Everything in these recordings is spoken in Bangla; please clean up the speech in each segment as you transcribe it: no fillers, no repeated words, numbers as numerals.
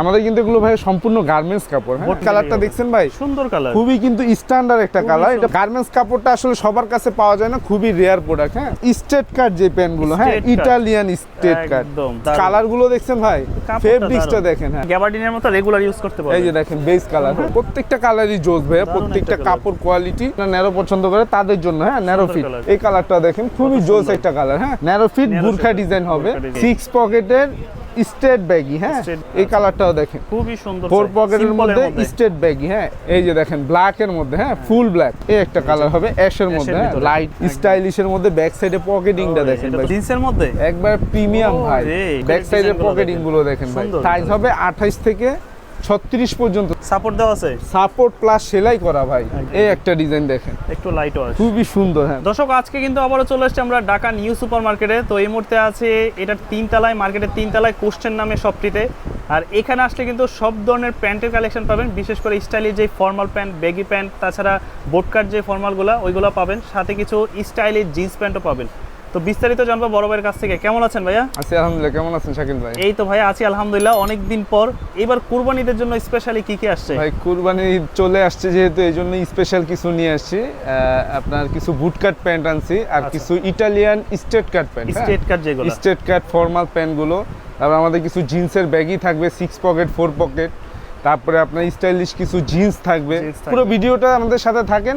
আমাদের কিন্তু এগুলো ভাই সম্পূর্ণ গার্মেন্টস কাপড়। হ্যাঁ, কালারটা দেখছেন ভাই, সুন্দর কালার, খুবই কিন্তু স্ট্যান্ডার্ড একটা কালার। এটা গার্মেন্টস কাপড়টা আসলে সবার কাছে পাওয়া যায় না, খুবই রেয়ার প্রোডাক্ট। হ্যাঁ, স্ট্রেট কাট যে প্যান্ট গুলো, হ্যাঁ ইটালিয়ান স্ট্রেট কাট, কালার গুলো দেখছেন ভাই, ফেব্রিক্সটা দেখেন। হ্যাঁ, গ্যাবার্ডিনের মতো রেগুলার ইউজ করতে পারবেন। এই যে দেখেন বেস কালার, প্রত্যেকটা কালারই জোস ভাই, প্রত্যেকটা কাপড় কোয়ালিটি। ন্যারো পছন্দ করে তাদের জন্য, হ্যাঁ ন্যারো ফিট। এই কালারটা দেখেন, খুবই জোস একটা কালার। হ্যাঁ, ন্যারো ফিট বুরখা ডিজাইন হবে, 6 পকেটের স্ট্রেট ব্যাগি। হ্যাঁ, এই কালারটাও দেখেন খুবই সুন্দর, 4 পকেটের মধ্যে স্ট্রেট ব্যাগি। হ্যাঁ, এই যে দেখেন ব্ল্যাক এর মধ্যে, হ্যাঁ ফুল ব্ল্যাক। এই একটা কালার হবে অ্যাশের মধ্যে, হ্যাঁ লাইট স্টাইলিশের মধ্যে। ব্যাক সাইডে পকেটিংটা দেখেন ভাই, জিন্সের মধ্যে একবার প্রিমিয়াম ভাই। ব্যাক সাইডের পকেটিং গুলো দেখেন ভাই, সাইজ হবে 28 থেকে 36 পর্যন্ত। সাপোর্ট দেওয়া আছে, সাপোর্ট প্লাস সেলাই করা ভাই। এই একটা ডিজাইন দেখেন, একটু লাইট ওয়াশ, খুবই সুন্দর। হ্যাঁ দর্শক, আজকে কিন্তু আবারও চলে এসেছি আমরা ঢাকা নিউ সুপার মার্কেটে। তো এই মুহূর্তে আছে এটার 3 তলায়, মার্কেটের 3 তলায় কোশ্চেন নামে শপটিতে। আর এখানে আসলে কিন্তু সব ধরনের প্যান্টের কালেকশন পাবেন, বিশেষ করে স্টাইলিশ যে ফর্মাল প্যান্ট, বেগি প্যান্ট, তাছাড়া বোটকাট যে ফর্মালগুলো ওইগুলো পাবেন, সাথে কিছু স্টাইলিশ জিন্স প্যান্টও পাবেন। তো বিস্তারিত জানবো বড় ভাইয়ের কাছ থেকে। কেমন আছেন ভাইয়া? আছি আলহামদুলিল্লাহ, কেমন আছেন শাকিল ভাই? এই তো ভাইয়া আছি আলহামদুলিল্লাহ, অনেকদিন পর। এবার কুরবানিদের জন্য স্পেশালি কি কি আসছে ভাই? কুরবানি চলে আসছে যেহেতু, এই জন্য স্পেশাল কিছু নিয়ে আসছি। আপনার কিছু বুটকাট প্যান্ট আনছি, আর কিছু ইটালিয়ান স্ট্রেট কাট প্যান্ট, স্ট্রেট কাট যেগুলো স্ট্রেট কাট ফর্মাল প্যান্ট গুলো। তারপর আমাদের কিছু জিন্সের ব্যাগই থাকবে, 6 পকেট 4 পকেট। তারপরে আপনার স্টাইলিশ কিছু জিন্স থাকবে। পুরো ভিডিওটা আমাদের সাথে থাকেন।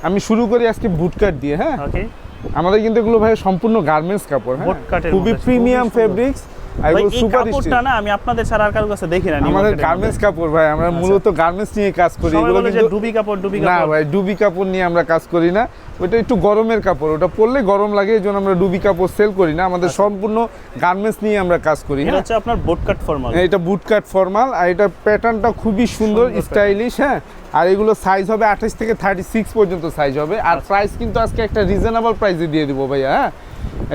আমি শুরু করি আজকে বুটকাট দিয়ে। হ্যাঁ, ওকে। আমাদের কিন্তু এগুলো ভাই সম্পূর্ণ গার্মেন্টস কাপড়। হ্যাঁ, খুবই প্রিমিয়াম ফেব্রিক্স। এই কাপড়টা না আমি আপনাদের ছাড়া আর কারো কাছে দেখি না। আমাদের গার্মেন্টস কাপড় ভাই, আমরা মূলত গার্মেন্টস নিয়ে কাজ করি। এগুলো কিন্তু ডুবি কাপড় না ভাই, ডুবি কাপড় নিয়ে আমরা কাজ করি না। ওটা একটু গরমের কাপড়, ওটা পরলে গরম লাগে, এজন্য আমরা ডুবি কাপড় সেল করি না। আমাদের সম্পূর্ণ গার্মেন্টস নিয়ে আমরা কাজ করি। এটা হচ্ছে আপনার বুটকাট ফর্মাল, এটা বুটকাট ফর্মাল। আর এটা প্যাটার্নটা খুবই সুন্দর স্টাইলিশ। হ্যাঁ, আর এগুলো সাইজ হবে 28 থেকে 36 পর্যন্ত সাইজ হবে। আর প্রাইস কিন্তু আজকে একটা রিজনেবল প্রাইসে দিয়ে দিব ভাইয়া। হ্যাঁ,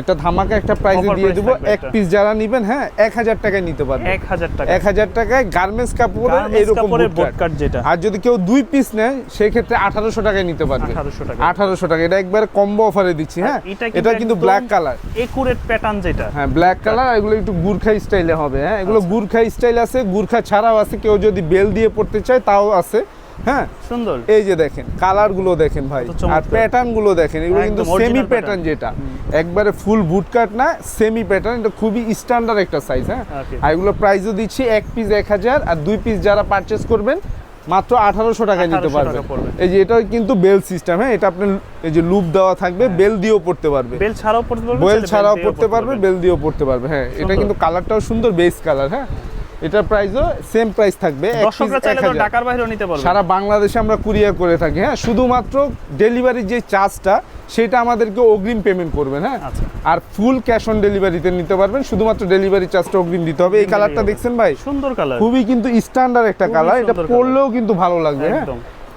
একটা ধামাকা একটা প্রাইসে দিয়ে দিব। এক পিস যারা নেবেন, হ্যাঁ 1000 টাকায় নিতে পারবেন। 1000 টাকায় গার্মেন্টস কাপড়ের এরকম বুটকাট যেটা। আর যদি কেউ 2 পিস নেয় সেই ক্ষেত্রে 1800 টাকায় নিতে পারবে। 1800 টাকা। এটা একবারে কম্বো অফারে দিচ্ছি। হ্যাঁ, এটা কিন্তু ব্ল্যাক কালার, একুরেট প্যাটার্ন যেটা। হ্যাঁ, ব্ল্যাক কালার। এগুলো একটু গুরখা স্টাইলে হবে। হ্যাঁ, এগুলো গুরখা স্টাইল আছে, গুরখা ছাড়াও আছে। কেউ যদি বেল দিয়ে পড়তে চায় তাও আছে। হ্যাঁ, সুন্দর। এই যে দেখেন কালার গুলো দেখেন ভাই, আর প্যাটার্ন গুলো দেখেন। এগুলো কিন্তু সেমি প্যাটার্ন, যেটা একবারে ফুল বুটকাট না, সেমি প্যাটার্ন। এটা খুবই স্ট্যান্ডার্ড একটা সাইজ। হ্যাঁ, আর এগুলো প্রাইসও দিচ্ছি এক পিস 1000, আর 2 পিস যারা পারচেজ করবেন মাত্র 1800 টাকায় নিতে পারবেন। এই যে এটা কিন্তু বেল সিস্টেম। হ্যাঁ, এটা আপনার এই যে লুপ দেওয়া থাকবে, বেল দিয়েও পড়তে পারবে, বেল ছাড়াও পড়তে পারবে, বেল ছাড়াও পড়তে পারবে, বেল দিয়েও পড়তে পারবে। হ্যাঁ, এটা কিন্তু কালারটাও সুন্দর, বেস কালার। হ্যাঁ, এটার প্রাইসও সেম প্রাইস থাকবে। দর্শকরা চাইলে তো ঢাকার বাইরেও নিতে পারবে, সারা বাংলাদেশে আমরা কুরিয়ার করে থাকি। হ্যাঁ, শুধুমাত্র ডেলিভারির যে চার্জটা সেটা আমাদেরকে অগ্রিম পেমেন্ট করবেন। হ্যাঁ, আর ফুল ক্যাশ অন ডেলিভারিতে নিতে পারবেন, শুধুমাত্র ডেলিভারি চার্জটা অগ্রিম দিতে হবে। এই কালারটা দেখছেন ভাই, সুন্দর কালার, খুবই কিন্তু স্ট্যান্ডার্ড একটা কালার। এটা পরলেও কিন্তু ভালো লাগবে। হ্যাঁ,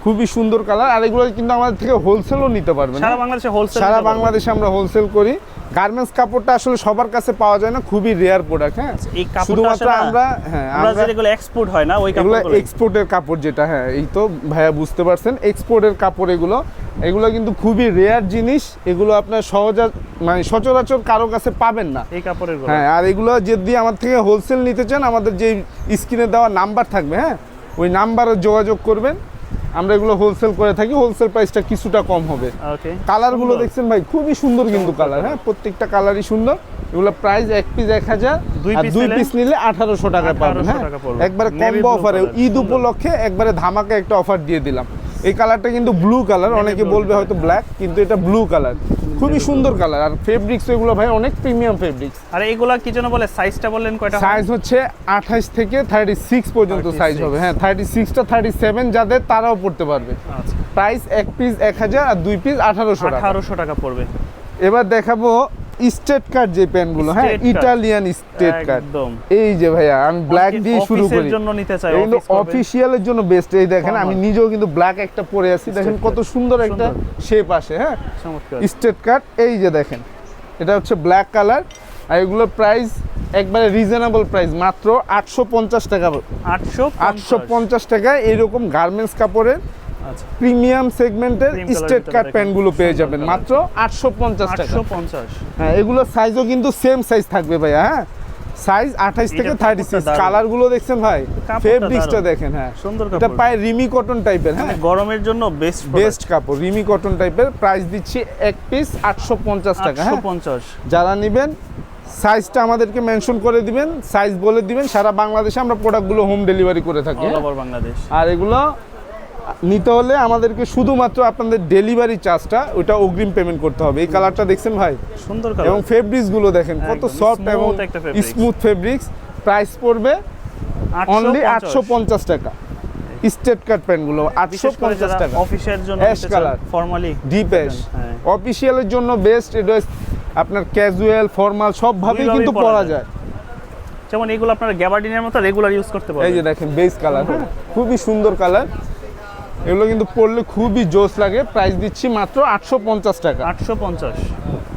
খুবই সুন্দর কালার। আর এগুলো কিন্তু আমাদের থেকে হোলসেলও নিতে পারবেন। সারা বাংলাদেশে হোলসেল, সারা বাংলাদেশে আমরা হোলসেল করি। গার্মেন্টস কাপড়টা আসলে সবার কাছে পাওয়া যায় না, খুবই রেয়ার প্রোডাক্ট। হ্যাঁ, এই শুধুমাত্র আমরা যেগুলো এক্সপোর্ট হয় না, ওই কাপড়গুলো এক্সপোর্টের কাপড় যেটা। হ্যাঁ, এই তো ভাইয়া বুঝতে পারছেন, এক্সপোর্টের কাপড় এগুলো কিন্তু খুবই রেয়ার জিনিস। এগুলো আপনার মানে সচরাচর কারো কাছে পাবেন না এই কাপড়ের। হ্যাঁ, আর এগুলো যদি আমার থেকে হোলসেল নিতে চান, আমাদের যে স্ক্রিনে দেওয়া নাম্বার থাকবে, হ্যাঁ ওই নাম্বারে যোগাযোগ করবেন। আমরা এগুলো হোলসেল করে থাকি, হোলসেল প্রাইসটা কিছুটা কম হবে। কালারগুলো দেখছেন ভাই, খুবই সুন্দর কিন্তু কালার। হ্যাঁ, প্রত্যেকটা কালারই সুন্দর। এগুলো প্রাইস এক পিস 1000, আর 2 পিস নিলে 1800 টাকায় পাবেন। হ্যাঁ, একবারে কম্বো অফারে, ঈদ উপলক্ষে একবারে ধামাকা একটা অফার দিয়ে দিলাম। এই কালারটা কিন্তু ব্লু কালার, অনেকে বলবে হয়তো ব্ল্যাক, কিন্তু এটা ব্লু কালার, খুবই সুন্দর কালার। আর ফেব্রিক্স এগুলো ভাই অনেক প্রিমিয়াম ফেব্রিক্স। আর এগুলা কি জন্য বলে? সাইজটা বললেন কয়টা? সাইজ হচ্ছে 28 থেকে 36 পর্যন্ত সাইজ হবে। হ্যাঁ, 36টা 37 যাদের তারাও পড়তে পারবে। আচ্ছা, প্রাইস এক পিস 1000, আর 2 পিস 1800 টাকা পড়বে। এবার দেখাবো স্ট্রেট কাট যে প্যান্টগুলো। হ্যাঁ, ইটালিয়ান স্ট্রেট কাট। এই যে ভাইয়া, আমি ব্ল্যাক দিয়ে শুরু করি, জন্য নিতে চাই, কিন্তু অফিশিয়ালের জন্য বেস্ট। এই দেখেন, আমি নিজেও কিন্তু ব্ল্যাক একটা পরে আছি, দেখেন কত সুন্দর একটা শেপ আসে। হ্যাঁ, স্ট্রেট কাট। এই যে দেখেন, এটা হচ্ছে ব্ল্যাক কালার। আর এগুলোর প্রাইস একবারে রিজনেবল প্রাইস, মাত্র 850 টাকা। 850 টাকায় এরকম গার্মেন্টস কাপড়ের প্রিমিয়াম সেগমেন্টের স্ট্রেট কাট প্যান্টগুলো পেয়ে যাবেন মাত্র 850 টাকা। 850। হ্যাঁ, এগুলোর সাইজও কিন্তু সেম সাইজ থাকবে ভাইয়া। হ্যাঁ, সাইজ 28 থেকে এটা 36। কাপড়টা কালার গুলো দেখছেন ভাই, কাপড়টা ফেব্রিক্সটা দারুণ। দেখেন। হ্যাঁ সুন্দর এটা কাপড়। পায় রিমি কটন টাইপের। হ্যাঁ গরমের জন্য বেস্ট বেস্ট কাপড়, রিমি কটন টাইপের। প্রাইস দিচ্ছি এক পিস 850 টাকা। হ্যাঁ 850। যারা নেবেন সাইজটা আমাদেরকে মেনশন করে দিবেন, সাইজ বলে দিবেন, সারা বাংলাদেশে আমরা প্রোডাক্টগুলো হোম ডেলিভারি করে থাকি। All over Bangladesh. আর এগুলো নিতে হলে আমাদেরকে শুধুমাত্র আপনাদের ডেলিভারি চার্জটা ওটা অগ্রিম পেমেন্ট করতে হবে। এই কালারটা দেখছেন ভাই, সুন্দর এবং কালার। ফেব্রিক্স গুলো দেখেন কত একদম সফট এবং smooth একটা fabrics। Smooth fabrics. প্রাইস পড়বে অনলি 850 টাকা। স্টেট কাট প্যান্ট গুলো 850 টাকা। অফিসের জন্য ash colour, formally deep ash. হ্যাঁ। অফিসিয়ালের জন্য বেস্ট। এটা আপনার ক্যাজুয়াল ফর্মাল সবভাবেই দুইভাবেই কিন্তু পরা পরা যায়। যায়। যেমন এগুলো আপনার গ্যাবার্ডিনের মতো রেগুলার ইউজ করতে এই পারবেন। যে দেখেন বেস কালার, হ্যাঁ খুবই সুন্দর কালার। এগুলো কিন্তু পরলে খুবই জোস লাগে। প্রাইস দিচ্ছি মাত্র 850 টাকা। 850।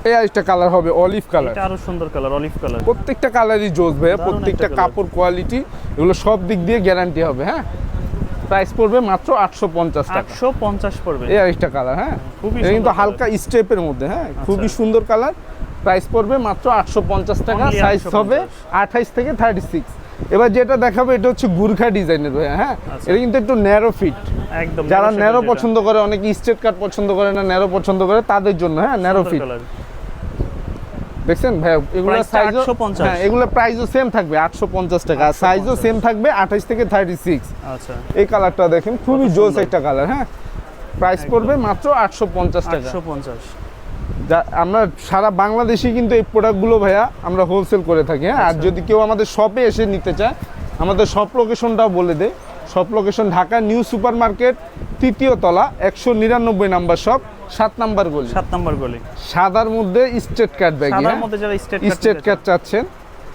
এই আরেকটা কালার হবে অলিভ কালার। এটা আরো সুন্দর কালার, অলিভ কালার। প্রত্যেকটা কালারই জোস ভাইয়া, দারুণ প্রত্যেকটা একটা colour। কাপড় কোয়ালিটি এগুলো সব দিক দিয়ে গ্যারান্টি হবে। হ্যাঁ প্রাইস পড়বে মাত্র 850 টাকা। 850 পড়বে। এই আরেকটা কালার। হ্যাঁ খুবই এটা কিন্তু সুন্দর হালকা স্টেপের মধ্যে। হ্যাঁ খুবই সুন্দর কালার। প্রাইস পড়বে মাত্র 850 টাকা। Only সাইজ 850 হবে 28 থেকে 36। এবার যেটা দেখাবো এটা হচ্ছে গুরখা ডিজাইনের ভাইয়া। হ্যাঁ আচ্ছা। এটা কিন্তু একটু ন্যারো ফিট। একদম যারা narrow ন্যারো shape এর পছন্দ করে, অনেকে স্ট্রেট কাট পছন্দ করে না, ন্যারো পছন্দ করে, তাদের জন্য। হ্যাঁ ন্যারো সুন্দর ফিট colour। দেখছেন ভাই, এগুলো Price টা সাইজও 850 হ্যাঁ এগুলো প্রাইসও সেম থাকবে 850 টাকা। আর সাইজও সেম থাকবে 28 থেকে 36। আচ্ছা। এই কালারটা দেখেন খুবই কত জোস সুন্দর। একটা কালার। হ্যাঁ প্রাইস পড়বে মাত্র 850 টাকা। 850। আমরা সারা বাংলাদেশে কিন্তু এই প্রোডাক্টগুলো ভাইয়া আমরা হোলসেল করে থাকি। হ্যাঁ আর যদি কেউ আমাদের শপে এসে নিতে চায়, আমাদের শপ লোকেশনটাও বলে দেয়। Shop location Dhaka new super market, ৩য় তলা, 199 নাম্বার শপ, 7 নাম্বার গলি। 7 নম্বর গলি। সাদার মধ্যে স্ট্রেট কাট ব্যাগ। সাদার মধ্যে যারা স্ট্রেট কাট চাচ্ছেন,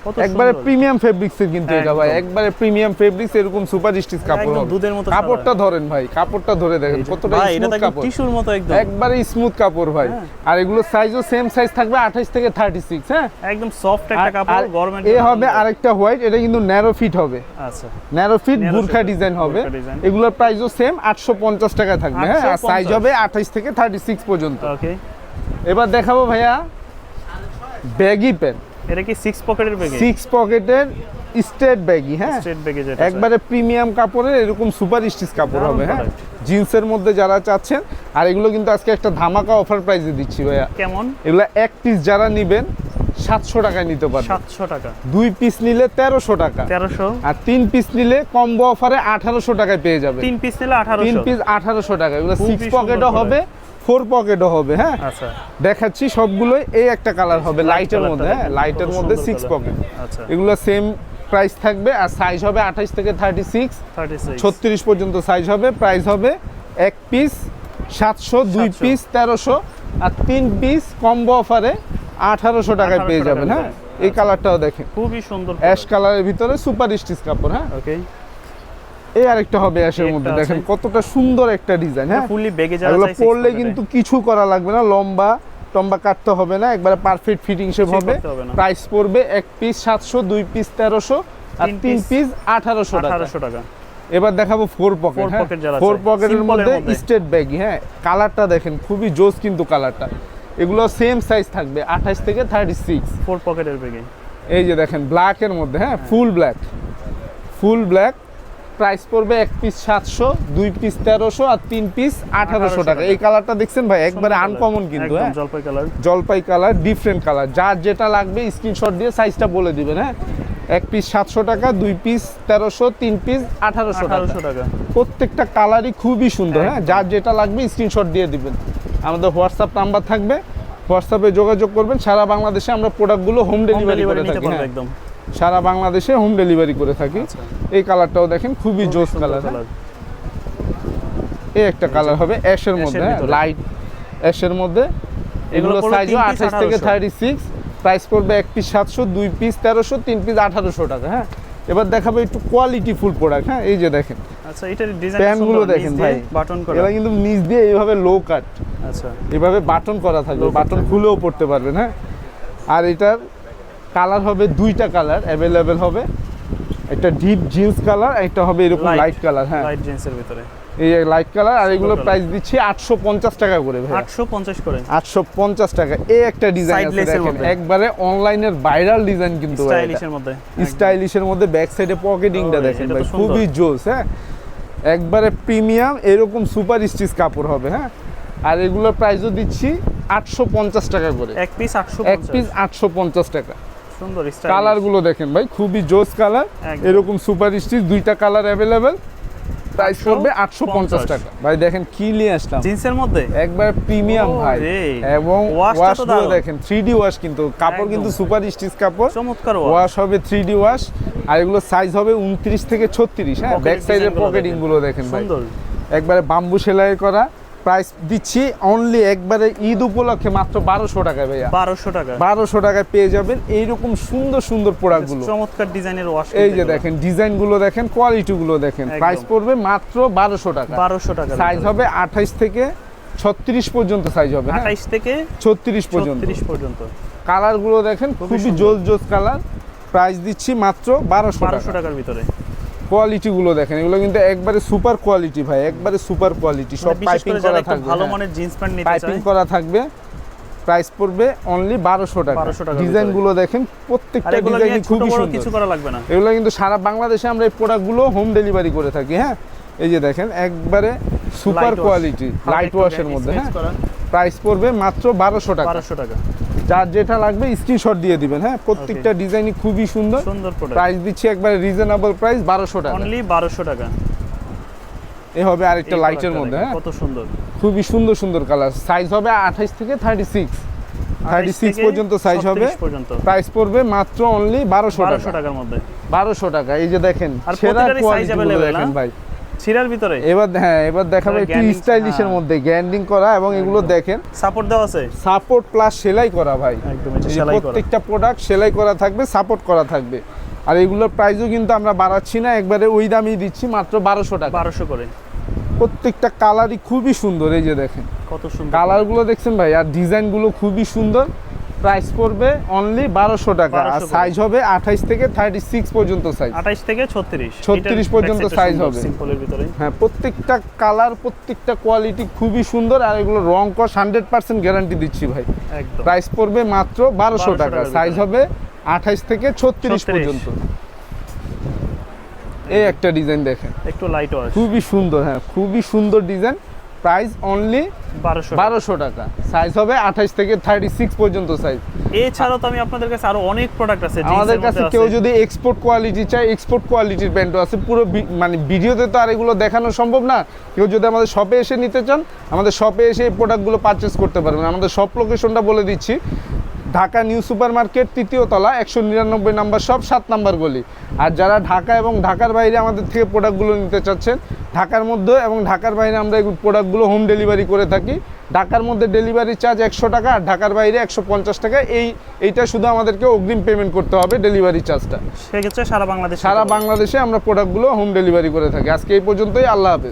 কত একবারে সুন্দর। প্রিমিয়াম ফেব্রিক্সের কিন্তু এটা ভাই, একদম। একবারে প্রিমিয়াম ফেব্রিক্স। এরকম সুপার স্টিচ কাপড় একদম হবে। দুধের মতো কাপড়টা ধরেন ভাই, কাপড়টা ধরে দেখেন কতটা ভাই এটা স্মুথ দেখেন কাপড়, টিস্যুর মতো একদম। একবারে স্মুথ কাপড় ভাই। হ্যাঁ। আর এগুলো সাইজও সেম সাইজ থাকবে 28 থেকে 36। হ্যাঁ একদম সফট একটা আর কাপড়, গরমের এ জন্য হবে সুন্দর। আরেকটা হোয়াইট, এটা কিন্তু ন্যারো ফিট হবে। আচ্ছা। ন্যারো ফিট Narrow বুরখা fit, ডিজাইন হবে। বুরখা design। এগুলোর প্রাইসও সেম 850 টাকা থাকবে। হ্যাঁ আর 850 সাইজ হবে 28 থেকে 36 পর্যন্ত। ওকে। এবার দেখাবো ভাইয়া ব্যাগি প্যান্ট, এটা কি 6 পকেটের ব্যাগ? 6 পকেটের স্ট্রেট ব্যাগি। হ্যাঁ স্ট্রেট ব্যাগে যেটা একবারে প্রিমিয়াম কাপড়ের এরকম সুপার স্টিচ কাপড় দারুণ হবে। হ্যাঁ product। জিন্সের মধ্যে যারা চাচ্ছেন। আর এগুলো কিন্তু আজকে একটা ধামাকা অফার প্রাইসে দিচ্ছি ভাইয়া। কেমন? এগুলো এক পিস যারা নিবেন 700 টাকায় নিতে পারবেন। 700 টাকা। 2 পিস নিলে 1300 টাকা। 1300। আর 3 পিস নিলে কম্বো অফারে 1800 টাকায় পেয়ে যাবেন। 3 পিস নিলে 1800। 3 পিস 1800 টাকা। এগুলো খুবই 6 পকেটও সুন্দর হবে, 4 পকেটও হবে। হ্যাঁ আচ্ছা। দেখাচ্ছি সবগুলোই। এই একটা কালার হবে লাইটের কালারটা মধ্যে। হ্যাঁ দেখেন, লাইটের কত মধ্যে সুন্দর 6 কালার। পকেট। আচ্ছা। এগুলো সেম প্রাইস থাকবে। আর সাইজ হবে 28 থেকে 36, 36। 36 পর্যন্ত সাইজ হবে। প্রাইস হবে এক পিস 700, 2 700 পিস 1300, আর 3 পিস কম্বো অফারে 1800 টাকায় 1800 পেয়ে যাবেন। টাকায় হ্যাঁ পেয়ে এই কালারটাও দেখেন, খুবই সুন্দর। অ্যাশ কালারের ভিতরে সুপার স্টিচ কাপড়। হ্যাঁ ওকে। এই আরেকটা হবে অ্যাশের একটা মধ্যে। আছে। দেখেন কতটা সুন্দর একটা ডিজাইন। হ্যাঁ ফুললি ব্যাগে যারা এগুলো চাই 6 পরলে পকেটে। কিন্তু কিছু করা লাগবে না, লম্বা টম্বা কাটতে হবে না, একবারে পারফেক্ট ফিটিং শেপ কিছুই হবে। করতে হবে না। প্রাইস পড়বে এক পিস 700, 2 পিস 1300, আর 3 3 পিস 1800 টাকা। 1800 টাকা। এবার দেখাবো 4 পকেট। 4 pocket যারা 4 চায়। পকেটের Simple এর মধ্যে মধ্যে। Straight baggy. হ্যাঁ কালারটা দেখেন খুবই জোস কিন্তু কালারটা। এগুলো সেম সাইজ থাকবে 28 থেকে 36। 4 পকেটের ব্যাগে। এই যে দেখেন ব্ল্যাক এর মধ্যে। হ্যাঁ full black, full black. Price পড়বে এক পিস 700, 2 পিস 1300, আর 3 পিস 1800 টাকা। এই কালারটা দেখছেন ভাই একবারে আনকমন কিন্তু। একদম হ্যাঁ জলপাই কালার। জলপাই কালার, ডিফারেন্ট কালার। যার যেটা লাগবে স্ক্রিনশট দিয়ে সাইজটা বলে দিবেন। হ্যাঁ এক পিস 700 টাকা, 2 পিস 1300, 3 পিস 1800 টাকা। 1800 টাকা। প্রত্যেকটা কালারই খুবই সুন্দর। হ্যাঁ যার যেটা লাগবে স্ক্রিনশট দিয়ে দিবেন। আমাদের হোয়াটসঅ্যাপ নাম্বার থাকবে, হোয়াটসঅ্যাপে যোগাযোগ করবেন। সারা বাংলাদেশে আমরা প্রোডাক্টগুলো হোম ডেলিভারি করে নিতে থাকি। পারবে হ্যাঁ একদম। সারা বাংলাদেশে হোম ডেলিভারি করে থাকি। আচ্ছা। এই কালারটাও দেখেন খুবই জোস সুন্দর কালার। কালার। এই একটা কালার হবে অ্যাশের মধ্যে। হ্যাঁ ভিতরে। লাইট অ্যাশের মধ্যে। এগুলো পড়বে সাইজ 3 পিস 28 থেকে 1800 36। প্রাইস পড়বে এক পিস 700, 2 পিস 1300, 3 পিস 1800 টাকা। হ্যাঁ এবার দেখাবো একটু কোয়ালিটি ফুল প্রোডাক্ট। হ্যাঁ এই যে দেখেন আচ্ছা এটার ডিজাইন প্যান্টগুলো দেখেন ভাই, বাটন করা। এরা কিন্তু নিচ দিয়ে এইভাবে লো কাট, আচ্ছা। এভাবে বাটন করা থাকবে, Low cut বাটন থাকবে। খুলেও পড়তে পারবেন। হ্যাঁ আর এটার কালার হবে 2টা কালার অ্যাভেলেবেল হবে। একটা ডিপ জিন্স কালার, একটা হবে এরকম লাইট কালার। হ্যাঁ, লাইট জিন্সের ভিতরে এই লাইট কালার। আর এগুলো প্রাইস দিচ্ছি 850 টাকা করে ভাই। 850 করে, 850 টাকা। এই একটা ডিজাইন আছে দেখেন, একবারে অনলাইনের ভাইরাল ডিজাইন কিন্তু স্টাইলিশের মধ্যে, স্টাইলিশের মধ্যে ব্যাক সাইডে পকেটিংটা দেখেন ভাই, খুবই জোস। হ্যাঁ, একবারে প্রিমিয়াম এরকম সুপার স্টিচ কাপড় হবে। হ্যাঁ, আর এগুলোর প্রাইসও দিচ্ছি 850 টাকা করে। এক পিস 850 টাকা। সুন্দর স্টাইল। কালারগুলো দেখেন ভাই, খুবই জোস কালার, এরকম সুপার স্টিচ, দুইটা কালার अवेलेबल। প্রাইস পড়বে 850 টাকা। ভাই দেখেন কি নিয়ে আসলাম, জিন্সের মধ্যে একবার প্রিমিয়াম ভাই, এবং ওয়াশগুলো দেখেন 3D ওয়াশ, কিন্তু কাপড় কিন্তু সুপার স্টিচ কাপড়, চমৎকার ওয়াশ হবে 3D ওয়াশ। আর এগুলো সাইজ হবে 29 থেকে 36। হ্যাঁ, ব্যাক সাইডের পকেটিং গুলো দেখেন ভাই, একবারে বাম্বু সেলাই করা। প্রাইস দিচ্ছি অনলি একবারে ঈদ উপলক্ষে মাত্র 1200 টাকায় ভাইয়া। 1200 টাকা, 1200 টাকায় পেয়ে যাবেন এইরকম সুন্দর সুন্দর প্রোডাক্টগুলো। চমৎকার ডিজাইনের ওয়াশ। এই যে দেখেন ডিজাইনগুলো দেখেন, কোয়ালিটিগুলো দেখেন। প্রাইস পড়বে মাত্র 1200 টাকা। 1200 টাকা। সাইজ হবে 28 থেকে 36 পর্যন্ত সাইজ হবে। 28 থেকে 36 পর্যন্ত। 36 পর্যন্ত। কালারগুলো দেখেন, খুবই জোস কালার। প্রাইস দিচ্ছি মাত্র 1200 টাকার ভিতরে। কোয়ালিটিগুলো দেখেন, এগুলো কিন্তু একবারে সুপার কোয়ালিটি ভাই, একবারে সুপার কোয়ালিটি। সব পাইপিং করা থাকবে, ভালো মানের জিন্স প্যান্ট নিতে চাই, পাইপিং করা থাকবে। প্রাইস পড়বে অনলি 1200 টাকা। ডিজাইনগুলো দেখেন, প্রত্যেকটা ডিজাইনই খুবই সুন্দর, কিছু করা লাগবে না। এগুলো কিন্তু সারা বাংলাদেশে আমরা এই প্রোডাক্টগুলো হোম ডেলিভারি করে থাকি। হ্যাঁ, এই যে দেখেন একবারে সুপার কোয়ালিটি লাইট ওয়াশের মধ্যে। হ্যাঁ, প্রাইস পড়বে মাত্র 1200 টাকা। 1200 টাকা। যার যেটা লাগবে স্ক্রিনশট দিয়ে দিবেন। হ্যাঁ, প্রত্যেকটা ডিজাইনই খুবই সুন্দর সুন্দর প্রোডাক্ট। প্রাইস দিচ্ছি একবারে রিজনেবল প্রাইস 1200 টাকা। অনলি 1200 টাকা। এই হবে আরেকটা লাইটের মধ্যে। হ্যাঁ, কত সুন্দর, খুবই সুন্দর সুন্দর কালার। সাইজ হবে 28 থেকে 36 পর্যন্ত সাইজ হবে। প্রাইস পড়বে মাত্র অনলি 1200 টাকার মধ্যে। 1200 টাকা। এই যে দেখেন সেরা কোয়ালিটি দেখেন ভাই, ছিরার ভিতরে। এবার দেখাবো একটু স্টাইলিশের মধ্যে গ্যান্ডিং করা, এবং এগুলো দেখেন সাপোর্ট দেওয়া আছে, সাপোর্ট প্লাস সেলাই করা ভাই। একদম সেলাই করা, প্রত্যেকটা প্রোডাক্ট সেলাই করা থাকবে, সাপোর্ট করা থাকবে। আর এগুলোর প্রাইসও কিন্তু আমরা বাড়াচ্ছি না, একবারে ওই দামই দিচ্ছি মাত্র 1200 টাকা। 1200 করে। প্রত্যেকটা কালারই খুবই সুন্দর। এই যে দেখেন কত সুন্দর কালারগুলো দেখছেন ভাই, আর ডিজাইনগুলো খুবই সুন্দর। প্রাইস পড়বে অনলি 1200 টাকা। আর সাইজ হবে 28 থেকে 36 পর্যন্ত সাইজ। 28 থেকে 36 পর্যন্ত সাইজ হবে। সিম্পলের ভিতরে। হ্যাঁ, প্রত্যেকটা কালার, প্রত্যেকটা কোয়ালিটি খুবই সুন্দর। আর এগুলো রং কস 100% গ্যারান্টি দিচ্ছি ভাই। একদম। প্রাইস পড়বে মাত্র 1200 টাকা। সাইজ হবে 28 থেকে 36 পর্যন্ত। এই একটা ডিজাইন দেখেন, একটু লাইট ওয়াশ, খুবই সুন্দর। হ্যাঁ, খুবই সুন্দর ডিজাইন। প্রাইস অনলি 1200 টাকা। সাইজ হবে 28 থেকে 36 পর্যন্ত সাইজ। এছাড়াও তো আমি আপনাদের কাছে আরো অনেক প্রোডাক্ট আছে। আমাদের কাছে কেউ যদি এক্সপোর্ট কোয়ালিটি চায়, এক্সপোর্ট কোয়ালিটির প্যান্টও আছে। পুরো মানে ভিডিওতে তো আর এগুলো দেখানো সম্ভব না। কেউ যদি আমাদের শপে এসে নিতে চান, আমাদের শপে এসে এই প্রোডাক্টগুলো পারচেস করতে পারবেন। আমাদের শপ লোকেশনটা বলে দিচ্ছি, ঢাকা নিউ সুপার মার্কেট 3য় তলা 199 নাম্বার শপ, 7 নাম্বার গলি। আর যারা ঢাকা এবং ঢাকার বাইরে আমাদের থেকে প্রোডাক্টগুলো নিতে চাচ্ছেন, ঢাকার মধ্যে এবং ঢাকার বাইরে আমরা এই প্রোডাক্টগুলো হোম ডেলিভারি করে থাকি। ঢাকার মধ্যে ডেলিভারি চার্জ 100 টাকা, আর ঢাকার বাইরে 150 টাকা। এইটা শুধু আমাদেরকে অগ্রিম পেমেন্ট করতে হবে, ডেলিভারি চার্জটা। সেক্ষেত্রে সারা বাংলাদেশে আমরা প্রোডাক্টগুলো হোম ডেলিভারি করে থাকি। আজকে এই পর্যন্তই, আল্লাহ হাফেজ।